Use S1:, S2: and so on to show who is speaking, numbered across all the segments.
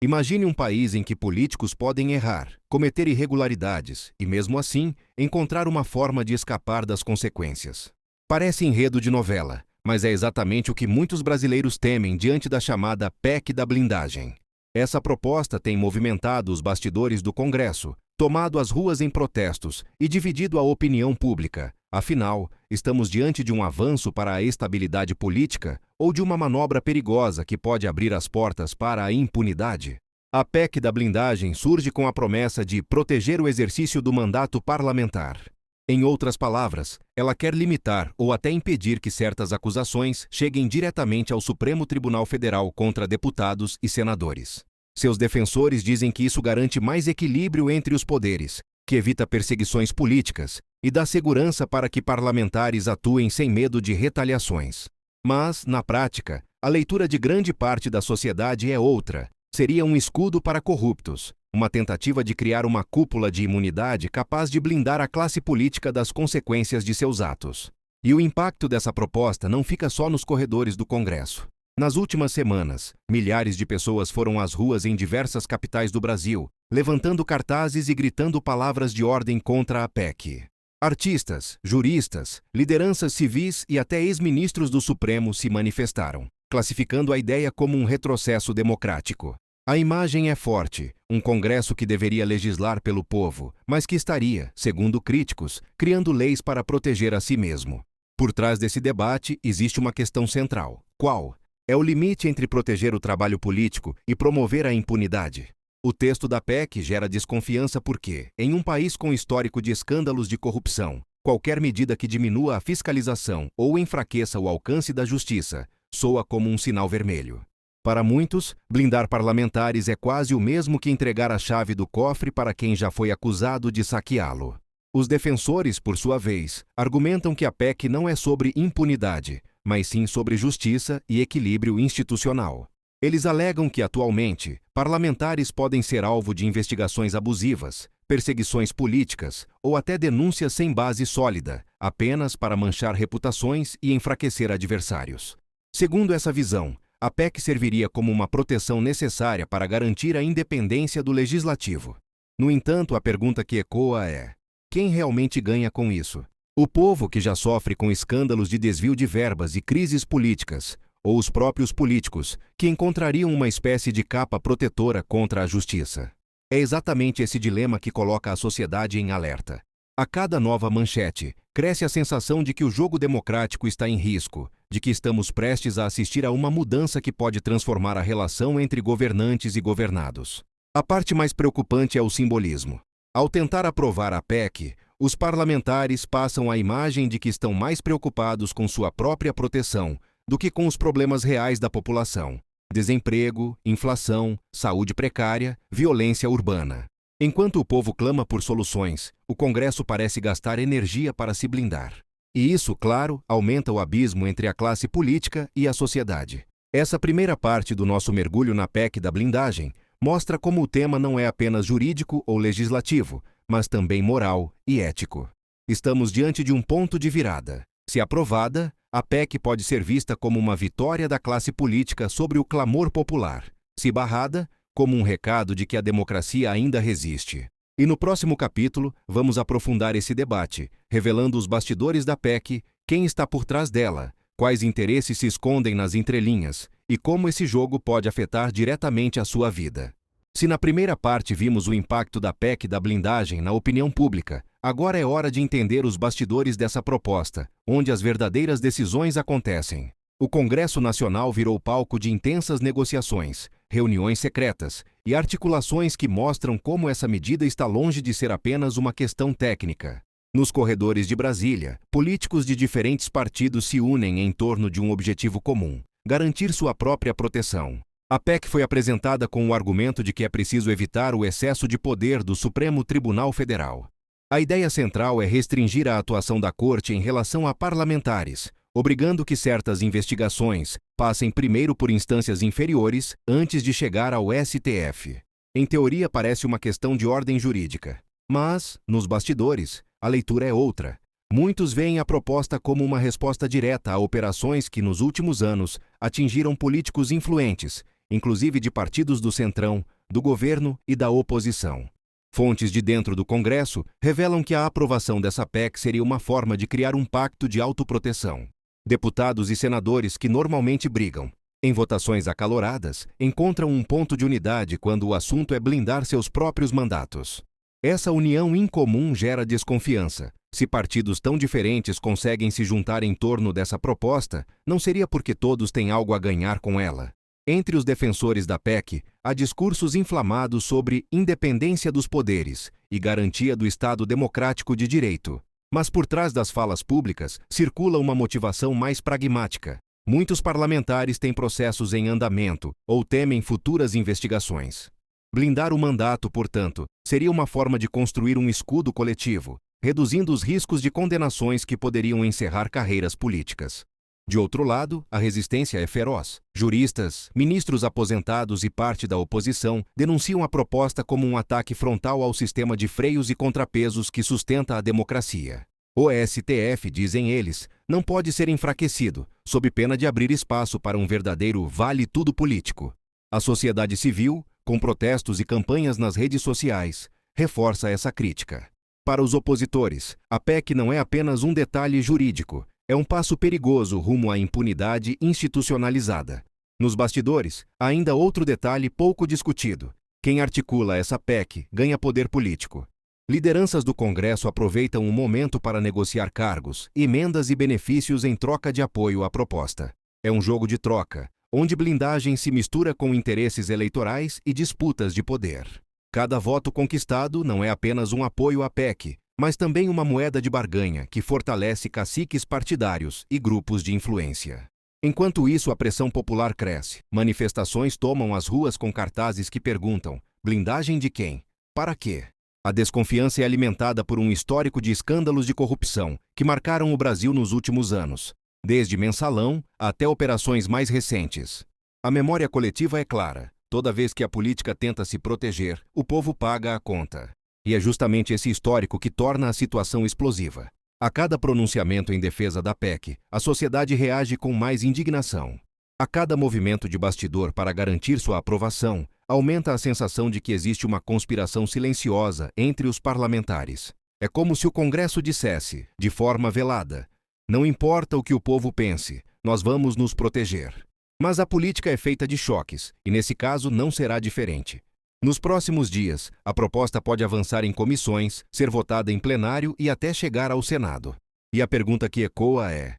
S1: Imagine um país em que políticos podem errar, cometer irregularidades e, mesmo assim, encontrar uma forma de escapar das consequências. Parece enredo de novela, mas é exatamente o que muitos brasileiros temem diante da chamada PEC da blindagem. Essa proposta tem movimentado os bastidores do Congresso, tomado as ruas em protestos e dividido a opinião pública. Afinal, estamos diante de um avanço para a estabilidade política ou de uma manobra perigosa que pode abrir as portas para a impunidade? A PEC da blindagem surge com a promessa de proteger o exercício do mandato parlamentar. Em outras palavras, ela quer limitar ou até impedir que certas acusações cheguem diretamente ao Supremo Tribunal Federal contra deputados e senadores. Seus defensores dizem que isso garante mais equilíbrio entre os poderes, que evita perseguições políticas e dá segurança para que parlamentares atuem sem medo de retaliações. Mas, na prática, a leitura de grande parte da sociedade é outra. Seria um escudo para corruptos, uma tentativa de criar uma cúpula de imunidade capaz de blindar a classe política das consequências de seus atos. E o impacto dessa proposta não fica só nos corredores do Congresso. Nas últimas semanas, milhares de pessoas foram às ruas em diversas capitais do Brasil, levantando cartazes e gritando palavras de ordem contra a PEC. Artistas, juristas, lideranças civis e até ex-ministros do Supremo se manifestaram, classificando a ideia como um retrocesso democrático. A imagem é forte, um Congresso que deveria legislar pelo povo, mas que estaria, segundo críticos, criando leis para proteger a si mesmo. Por trás desse debate existe uma questão central. Qual? É o limite entre proteger o trabalho político e promover a impunidade. O texto da PEC gera desconfiança porque, em um país com histórico de escândalos de corrupção, qualquer medida que diminua a fiscalização ou enfraqueça o alcance da justiça soa como um sinal vermelho. Para muitos, blindar parlamentares é quase o mesmo que entregar a chave do cofre para quem já foi acusado de saqueá-lo. Os defensores, por sua vez, argumentam que a PEC não é sobre impunidade, mas sim sobre justiça e equilíbrio institucional. Eles alegam que, atualmente, parlamentares podem ser alvo de investigações abusivas, perseguições políticas ou até denúncias sem base sólida, apenas para manchar reputações e enfraquecer adversários. Segundo essa visão, a PEC serviria como uma proteção necessária para garantir a independência do legislativo. No entanto, a pergunta que ecoa é: quem realmente ganha com isso? O povo, que já sofre com escândalos de desvio de verbas e crises políticas, ou os próprios políticos, que encontrariam uma espécie de capa protetora contra a justiça? É exatamente esse dilema que coloca a sociedade em alerta. A cada nova manchete, cresce a sensação de que o jogo democrático está em risco, de que estamos prestes a assistir a uma mudança que pode transformar a relação entre governantes e governados. A parte mais preocupante é o simbolismo. Ao tentar aprovar a PEC, os parlamentares passam a imagem de que estão mais preocupados com sua própria proteção do que com os problemas reais da população: desemprego, inflação, saúde precária, violência urbana. Enquanto o povo clama por soluções, o Congresso parece gastar energia para se blindar. E isso, claro, aumenta o abismo entre a classe política e a sociedade. Essa primeira parte do nosso mergulho na PEC da blindagem mostra como o tema não é apenas jurídico ou legislativo, mas também moral e ético. Estamos diante de um ponto de virada. Se aprovada, a PEC pode ser vista como uma vitória da classe política sobre o clamor popular. Se barrada, como um recado de que a democracia ainda resiste. E no próximo capítulo, vamos aprofundar esse debate, revelando os bastidores da PEC, quem está por trás dela, quais interesses se escondem nas entrelinhas e como esse jogo pode afetar diretamente a sua vida. Se na primeira parte vimos o impacto da PEC da blindagem na opinião pública, agora é hora de entender os bastidores dessa proposta, onde as verdadeiras decisões acontecem. O Congresso Nacional virou palco de intensas negociações, reuniões secretas e articulações que mostram como essa medida está longe de ser apenas uma questão técnica. Nos corredores de Brasília, políticos de diferentes partidos se unem em torno de um objetivo comum: garantir sua própria proteção. A PEC foi apresentada com o argumento de que é preciso evitar o excesso de poder do Supremo Tribunal Federal. A ideia central é restringir a atuação da Corte em relação a parlamentares, obrigando que certas investigações passem primeiro por instâncias inferiores antes de chegar ao STF. Em teoria, parece uma questão de ordem jurídica. Mas, nos bastidores, a leitura é outra. Muitos veem a proposta como uma resposta direta a operações que, nos últimos anos, atingiram políticos influentes, inclusive de partidos do Centrão, do governo e da oposição. Fontes de dentro do Congresso revelam que a aprovação dessa PEC seria uma forma de criar um pacto de autoproteção. Deputados e senadores que normalmente brigam, em votações acaloradas, encontram um ponto de unidade quando o assunto é blindar seus próprios mandatos. Essa união incomum gera desconfiança. Se partidos tão diferentes conseguem se juntar em torno dessa proposta, não seria porque todos têm algo a ganhar com ela. Entre os defensores da PEC, há discursos inflamados sobre independência dos poderes e garantia do Estado democrático de direito. Mas por trás das falas públicas circula uma motivação mais pragmática. Muitos parlamentares têm processos em andamento ou temem futuras investigações. Blindar o mandato, portanto, seria uma forma de construir um escudo coletivo, reduzindo os riscos de condenações que poderiam encerrar carreiras políticas. De outro lado, a resistência é feroz. Juristas, ministros aposentados e parte da oposição denunciam a proposta como um ataque frontal ao sistema de freios e contrapesos que sustenta a democracia. O STF, dizem eles, não pode ser enfraquecido, sob pena de abrir espaço para um verdadeiro vale-tudo político. A sociedade civil, com protestos e campanhas nas redes sociais, reforça essa crítica. Para os opositores, a PEC não é apenas um detalhe jurídico, é um passo perigoso rumo à impunidade institucionalizada. Nos bastidores, há ainda outro detalhe pouco discutido. Quem articula essa PEC ganha poder político. Lideranças do Congresso aproveitam o momento para negociar cargos, emendas e benefícios em troca de apoio à proposta. É um jogo de troca, onde blindagem se mistura com interesses eleitorais e disputas de poder. Cada voto conquistado não é apenas um apoio à PEC, mas também uma moeda de barganha que fortalece caciques partidários e grupos de influência. Enquanto isso, a pressão popular cresce. Manifestações tomam as ruas com cartazes que perguntam: blindagem de quem? Para quê? A desconfiança é alimentada por um histórico de escândalos de corrupção que marcaram o Brasil nos últimos anos, desde mensalão até operações mais recentes. A memória coletiva é clara. Toda vez que a política tenta se proteger, o povo paga a conta. E é justamente esse histórico que torna a situação explosiva. A cada pronunciamento em defesa da PEC, a sociedade reage com mais indignação. A cada movimento de bastidor para garantir sua aprovação, aumenta a sensação de que existe uma conspiração silenciosa entre os parlamentares. É como se o Congresso dissesse, de forma velada: não importa o que o povo pense, nós vamos nos proteger. Mas a política é feita de choques, e nesse caso não será diferente. Nos próximos dias, a proposta pode avançar em comissões, ser votada em plenário e até chegar ao Senado. E a pergunta que ecoa é: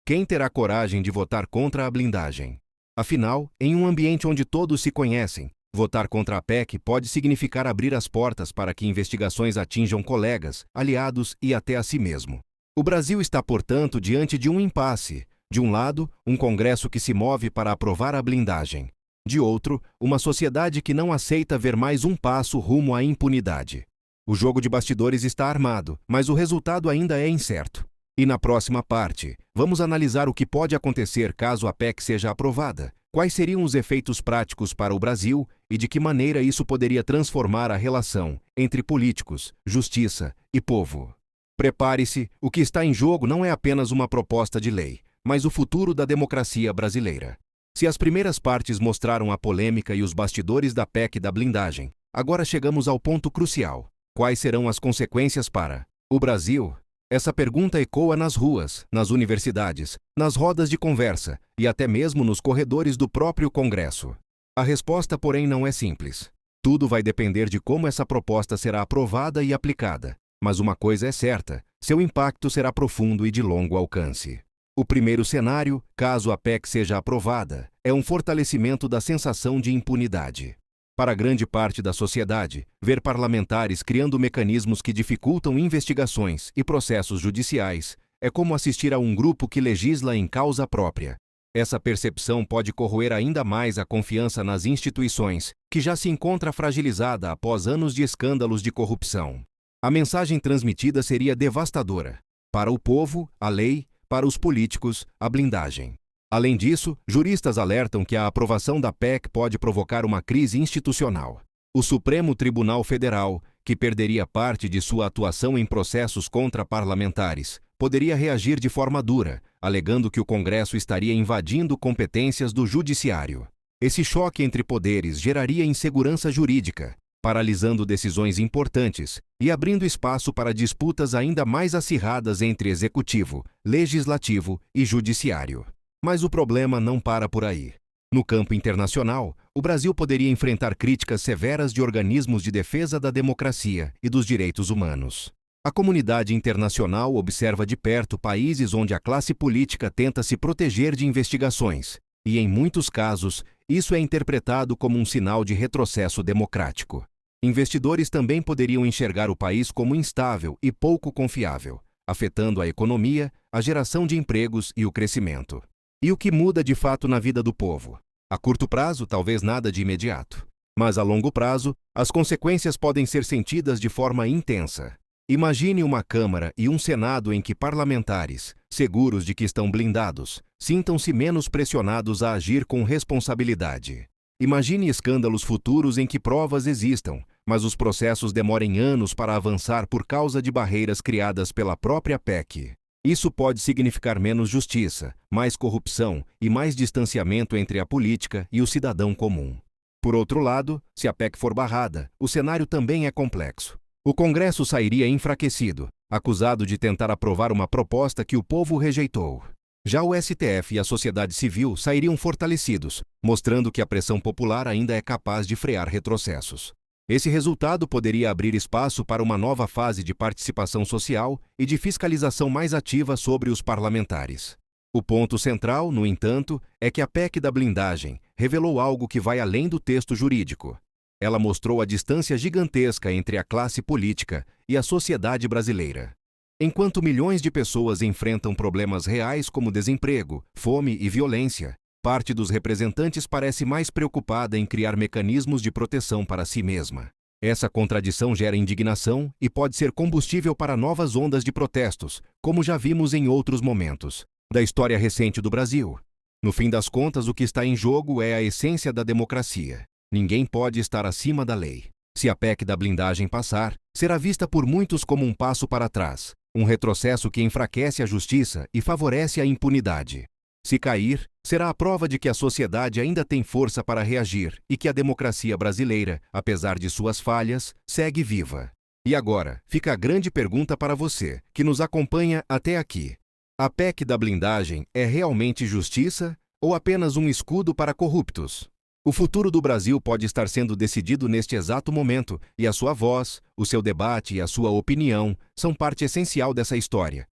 S1: quem terá coragem de votar contra a blindagem? Afinal, em um ambiente onde todos se conhecem, votar contra a PEC pode significar abrir as portas para que investigações atinjam colegas, aliados e até a si mesmo. O Brasil está, portanto, diante de um impasse. De um lado, um Congresso que se move para aprovar a blindagem. De outro, uma sociedade que não aceita ver mais um passo rumo à impunidade. O jogo de bastidores está armado, mas o resultado ainda é incerto. E na próxima parte, vamos analisar o que pode acontecer caso a PEC seja aprovada, quais seriam os efeitos práticos para o Brasil e de que maneira isso poderia transformar a relação entre políticos, justiça e povo. Prepare-se, o que está em jogo não é apenas uma proposta de lei, mas o futuro da democracia brasileira. Se as primeiras partes mostraram a polêmica e os bastidores da PEC da blindagem, agora chegamos ao ponto crucial. Quais serão as consequências para o Brasil? Essa pergunta ecoa nas ruas, nas universidades, nas rodas de conversa e até mesmo nos corredores do próprio Congresso. A resposta, porém, não é simples. Tudo vai depender de como essa proposta será aprovada e aplicada. Mas uma coisa é certa: seu impacto será profundo e de longo alcance. O primeiro cenário, caso a PEC seja aprovada, é um fortalecimento da sensação de impunidade. Para grande parte da sociedade, ver parlamentares criando mecanismos que dificultam investigações e processos judiciais é como assistir a um grupo que legisla em causa própria. Essa percepção pode corroer ainda mais a confiança nas instituições, que já se encontra fragilizada após anos de escândalos de corrupção. A mensagem transmitida seria devastadora. Para o povo, a lei; para os políticos, a blindagem. Além disso, juristas alertam que a aprovação da PEC pode provocar uma crise institucional. O Supremo Tribunal Federal, que perderia parte de sua atuação em processos contra parlamentares, poderia reagir de forma dura, alegando que o Congresso estaria invadindo competências do Judiciário. Esse choque entre poderes geraria insegurança jurídica, paralisando decisões importantes e abrindo espaço para disputas ainda mais acirradas entre executivo, legislativo e judiciário. Mas o problema não para por aí. No campo internacional, o Brasil poderia enfrentar críticas severas de organismos de defesa da democracia e dos direitos humanos. A comunidade internacional observa de perto países onde a classe política tenta se proteger de investigações, e, em muitos casos, isso é interpretado como um sinal de retrocesso democrático. Investidores também poderiam enxergar o país como instável e pouco confiável, afetando a economia, a geração de empregos e o crescimento. E o que muda de fato na vida do povo? A curto prazo, talvez nada de imediato. Mas a longo prazo, as consequências podem ser sentidas de forma intensa. Imagine uma Câmara e um Senado em que parlamentares, seguros de que estão blindados, sintam-se menos pressionados a agir com responsabilidade. Imagine escândalos futuros em que provas existam, mas os processos demorem anos para avançar por causa de barreiras criadas pela própria PEC. Isso pode significar menos justiça, mais corrupção e mais distanciamento entre a política e o cidadão comum. Por outro lado, se a PEC for barrada, o cenário também é complexo. O Congresso sairia enfraquecido, acusado de tentar aprovar uma proposta que o povo rejeitou. Já o STF e a sociedade civil sairiam fortalecidos, mostrando que a pressão popular ainda é capaz de frear retrocessos. Esse resultado poderia abrir espaço para uma nova fase de participação social e de fiscalização mais ativa sobre os parlamentares. O ponto central, no entanto, é que a PEC da blindagem revelou algo que vai além do texto jurídico. Ela mostrou a distância gigantesca entre a classe política e a sociedade brasileira. Enquanto milhões de pessoas enfrentam problemas reais como desemprego, fome e violência, parte dos representantes parece mais preocupada em criar mecanismos de proteção para si mesma. Essa contradição gera indignação e pode ser combustível para novas ondas de protestos, como já vimos em outros momentos da história recente do Brasil. No fim das contas, o que está em jogo é a essência da democracia. Ninguém pode estar acima da lei. Se a PEC da blindagem passar, será vista por muitos como um passo para trás, um retrocesso que enfraquece a justiça e favorece a impunidade. Se cair, será a prova de que a sociedade ainda tem força para reagir e que a democracia brasileira, apesar de suas falhas, segue viva. E agora, fica a grande pergunta para você, que nos acompanha até aqui. A PEC da blindagem é realmente justiça ou apenas um escudo para corruptos? O futuro do Brasil pode estar sendo decidido neste exato momento, e a sua voz, o seu debate e a sua opinião são parte essencial dessa história.